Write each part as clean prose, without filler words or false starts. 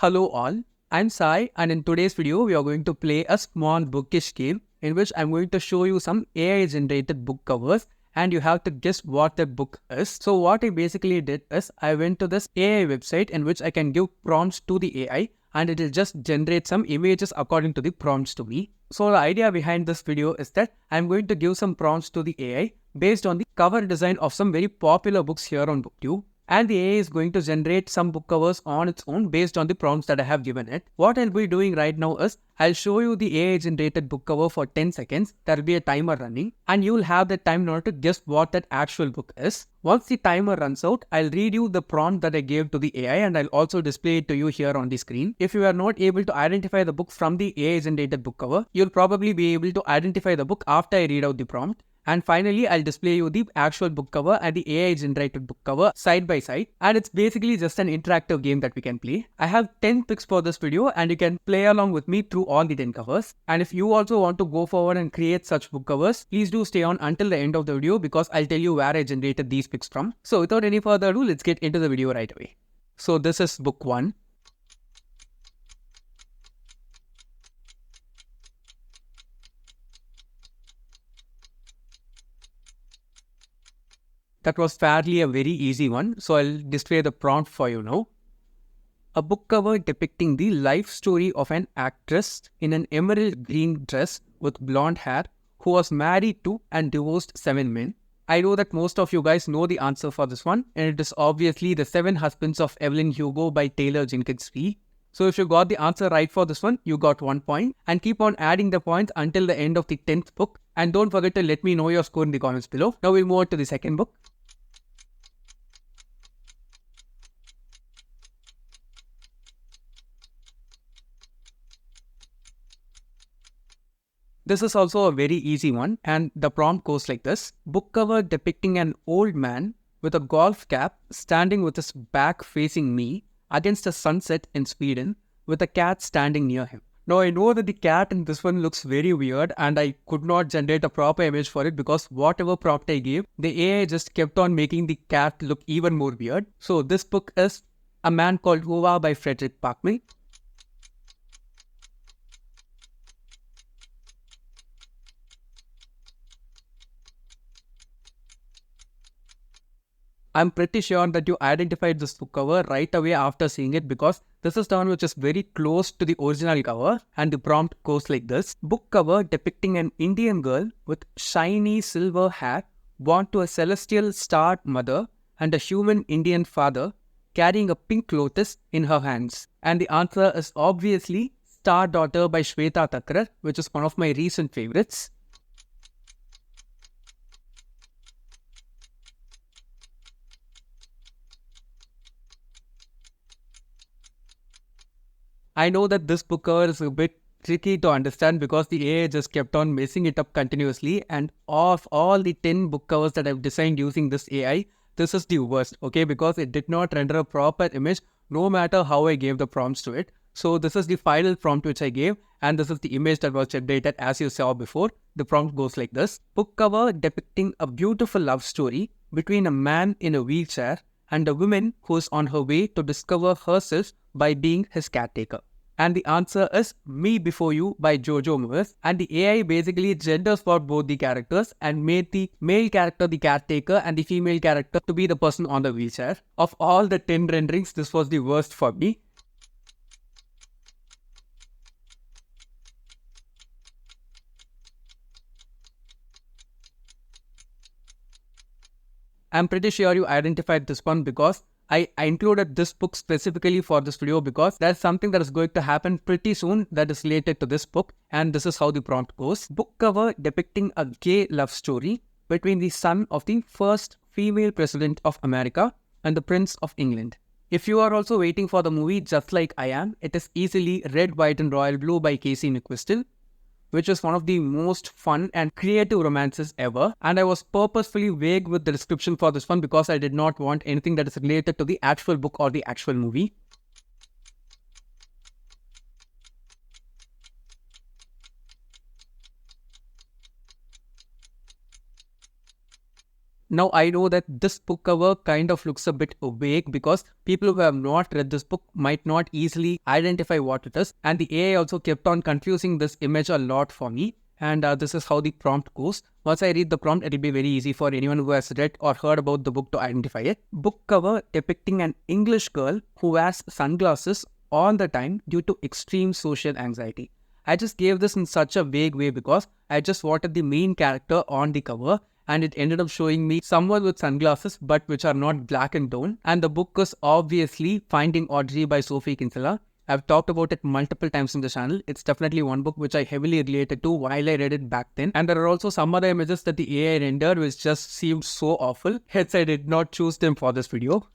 Hello all, I'm Sai and in today's video we are going to play a small bookish game in which I'm going to show you some AI generated book covers and you have to guess what the book is. So what I basically did is I went to this AI website in which I can give prompts to the AI and it will just generate some images according to the prompts to me. So the idea behind this video is that I'm going to give some prompts to the AI based on the cover design of some very popular books here on BookTube. And the AI is going to generate some book covers on its own based on the prompts that I have given it. What I'll be doing right now is I'll show you the AI generated book cover for 10 seconds. There will be a timer running and you'll have that time in order to guess what that actual book is. Once the timer runs out, I'll read you the prompt that I gave to the AI and I'll also display it to you here on the screen. If you are not able to identify the book from the AI generated book cover, you'll probably be able to identify the book after I read out the prompt. And finally, I'll display you the actual book cover and the AI generated book cover side by side. And it's basically just an interactive game that we can play. I have 10 picks for this video and you can play along with me through all the 10 covers. And if you also want to go forward and create such book covers, please do stay on until the end of the video because I'll tell you where I generated these picks from. So without any further ado, let's get into the video right away. So this is book 1. That was fairly a very easy one, so I'll display the prompt for you now. A book cover depicting the life story of an actress in an emerald green dress with blonde hair who was married to and divorced 7 men. I know that most of you guys know the answer for this one, and it is obviously The 7 Husbands of Evelyn Hugo by Taylor Jenkins Reid. So if you got the answer right for this one, you got 1 point and keep on adding the points until the end of the 10th book. And don't forget to let me know your score in the comments below. Now we'll move on to the second book. This is also a very easy one and the prompt goes like this. Book cover depicting an old man with a golf cap standing with his back facing me against a sunset in Sweden with a cat standing near him. Now I know that the cat in this one looks very weird and I could not generate a proper image for it because whatever prompt I gave, the AI just kept on making the cat look even more weird. So this book is A Man Called Ova by Frederick Parkman. I'm pretty sure that you identified this book cover right away after seeing it because this is the one which is very close to the original cover and the prompt goes like this. Book cover depicting an Indian girl with shiny silver hair born to a celestial star mother and a human Indian father carrying a pink lotus in her hands. And the answer is obviously Star Daughter by Shweta Thakrar, which is one of my recent favorites. I know that this book cover is a bit tricky to understand because the AI just kept on messing it up continuously, and of all the 10 book covers that I've designed using this AI, this is the worst, okay, because it did not render a proper image no matter how I gave the prompts to it. So this is the final prompt which I gave and this is the image that was generated as you saw before. The prompt goes like this. Book cover depicting a beautiful love story between a man in a wheelchair and a woman who is on her way to discover herself by being his caretaker. And the answer is Me Before You by Jojo Moyes. And the AI basically gender swapped both the characters and made the male character the caretaker and the female character to be the person on the wheelchair. Of all the 10 renderings, this was the worst for me. I'm pretty sure you identified this one because I included this book specifically for this video because that's something that is going to happen pretty soon that is related to this book, and this is how the prompt goes. Book cover depicting a gay love story between the son of the first female president of America and the Prince of England. If you are also waiting for the movie just like I am, it is easily Red, White and Royal Blue by Casey McQuiston, which is one of the most fun and creative romances ever. And I was purposefully vague with the description for this one because I did not want anything that is related to the actual book or the actual movie. Now I know that this book cover kind of looks a bit vague because people who have not read this book might not easily identify what it is, and the AI also kept on confusing this image a lot for me. And this is how the prompt goes. Once I read the prompt, it will be very easy for anyone who has read or heard about the book to identify it. Book cover depicting an English girl who wears sunglasses all the time due to extreme social anxiety. I just gave this in such a vague way because I just wanted the main character on the cover, and it ended up showing me someone with sunglasses but which are not black in tone. And the book is obviously Finding Audrey by Sophie Kinsella. I've talked about it multiple times in the channel. It's definitely one book which I heavily related to while I read it back then. And there are also some other images that the AI rendered which just seemed so awful. Hence I did not choose them for this video.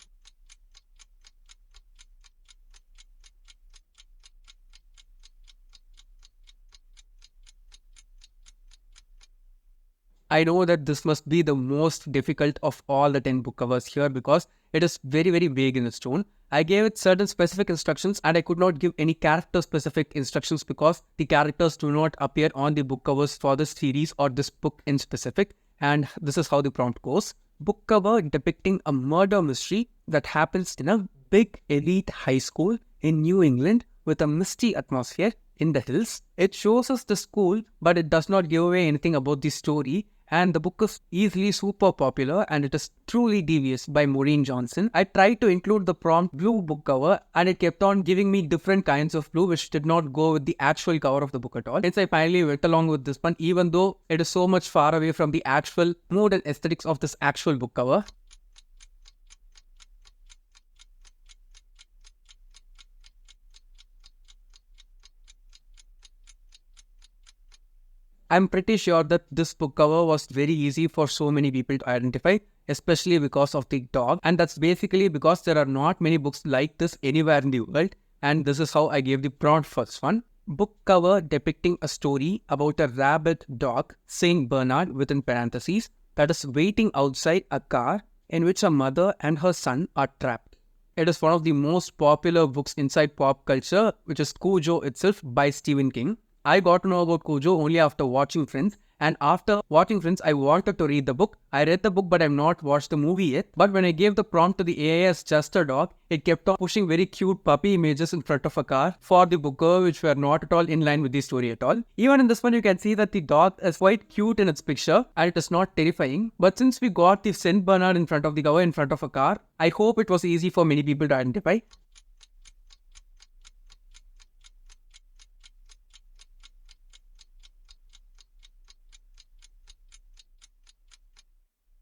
I know that this must be the most difficult of all the 10 book covers here because it is very vague in its tone. I gave it certain specific instructions and I could not give any character specific instructions because the characters do not appear on the book covers for this series or this book in specific. And this is how the prompt goes. Book cover depicting a murder mystery that happens in a big elite high school in New England with a misty atmosphere in the hills. It shows us the school, but it does not give away anything about the story. And the book is easily super popular and it is Truly Devious by Maureen Johnson. I tried to include the prompt blue book cover and it kept on giving me different kinds of blue which did not go with the actual cover of the book at all. Hence I finally went along with this one even though it is so much far away from the actual mood and aesthetics of this actual book cover. I'm pretty sure that this book cover was very easy for so many people to identify, especially because of the dog. And that's basically because there are not many books like this anywhere in the world. And this is how I gave the prompt for this one. Book cover depicting a story about a rabid dog, Saint Bernard within parentheses, that is waiting outside a car in which a mother and her son are trapped. It is one of the most popular books inside pop culture, which is Cujo itself by Stephen King. I got to know about Cujo only after watching Friends, and after watching Friends, I wanted to read the book. I read the book but I have not watched the movie yet. But when I gave the prompt to the AI as just a dog, it kept on pushing very cute puppy images in front of a car for the book cover which were not at all in line with the story at all. Even in this one you can see that the dog is quite cute in its picture and it is not terrifying. But since we got the Saint Bernard in front of the cover in front of a car, I hope it was easy for many people to identify.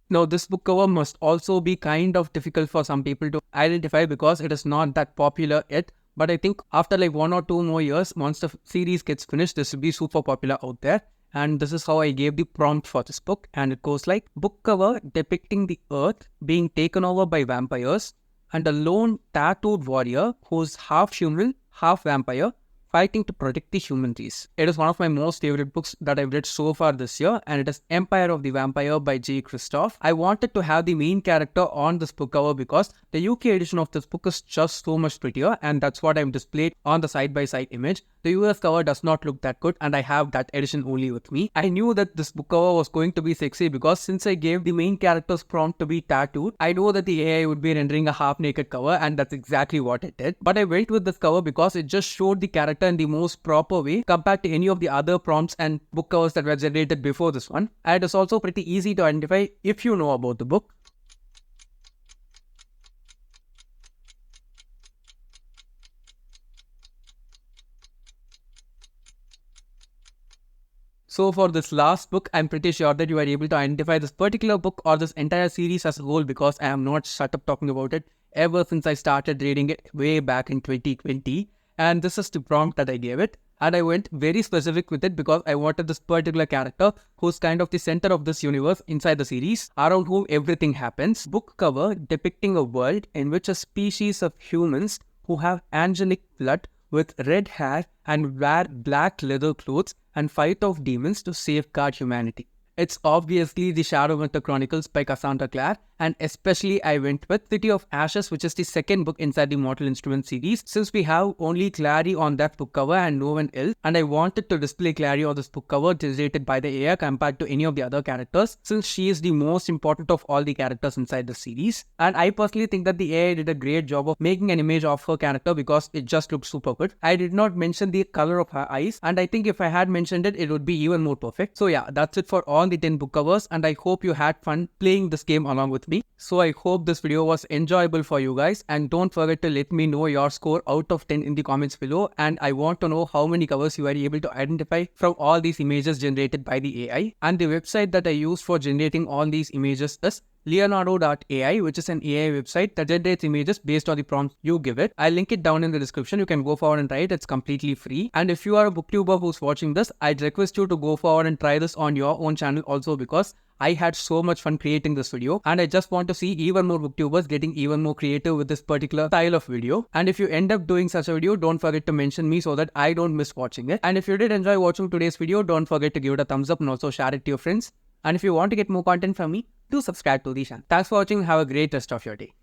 Now, this book cover must also be kind of difficult for some people to identify because it is not that popular yet. But I think after like 1 or 2 more years, once the series gets finished, this will be super popular out there. And this is how I gave the prompt for this book. And it goes like, book cover depicting the earth being taken over by vampires and a lone tattooed warrior who's half human, half vampire, fighting to protect the human race. It is one of my most favorite books that I've read so far this year, and it is Empire of the Vampire by J. Christoph. I wanted to have the main character on this book cover because the UK edition of this book is just so much prettier, and that's what I'm displayed on the side-by-side image. The US cover does not look that good, and I have that edition only with me. I knew that this book cover was going to be sexy because since I gave the main character's prompt to be tattooed, I know that the AI would be rendering a half-naked cover, and that's exactly what it did. But I went with this cover because it just showed the character in the most proper way compared to any of the other prompts and book covers that were generated before this one. And it is also pretty easy to identify if you know about the book. So for this last book, I'm pretty sure that you are able to identify this particular book or this entire series as a whole because I am not shut up talking about it ever since I started reading it way back in 2020. And this is the prompt that I gave it. And I went very specific with it because I wanted this particular character who's kind of the center of this universe inside the series, around whom everything happens. Book cover depicting a world in which a species of humans who have angelic blood with red hair and wear black leather clothes and fight off demons to safeguard humanity. It's obviously the Shadowhunter Chronicles by Cassandra Clare, and especially I went with City of Ashes, which is the second book inside the Mortal Instruments series, since we have only Clary on that book cover and no one else, and I wanted to display Clary on this book cover generated by the AI compared to any of the other characters, since she is the most important of all the characters inside the series. And I personally think that the AI did a great job of making an image of her character because it just looked super good. I did not mention the color of her eyes, and I think if I had mentioned it, it would be even more perfect. So yeah, that's it for all the 10 book covers, and I hope you had fun playing this game along with me. So I hope this video was enjoyable for you guys, and don't forget to let me know your score out of 10 in the comments below, and I want to know how many covers you are able to identify from all these images generated by the AI. And the website that I used for generating all these images is Leonardo.ai, which is an AI website that generates images based on the prompts you give it. I'll link it down in the description. You can go forward and try it. It's completely free. And if you are a booktuber who's watching this, I'd request you to go forward and try this on your own channel also, because I had so much fun creating this video, and I just want to see even more booktubers getting even more creative with this particular style of video. And if you end up doing such a video, don't forget to mention me so that I don't miss watching it. And if you did enjoy watching today's video, don't forget to give it a thumbs up and also share it to your friends. And if you want to get more content from me, do subscribe to the channel. Thanks for watching. Have a great rest of your day.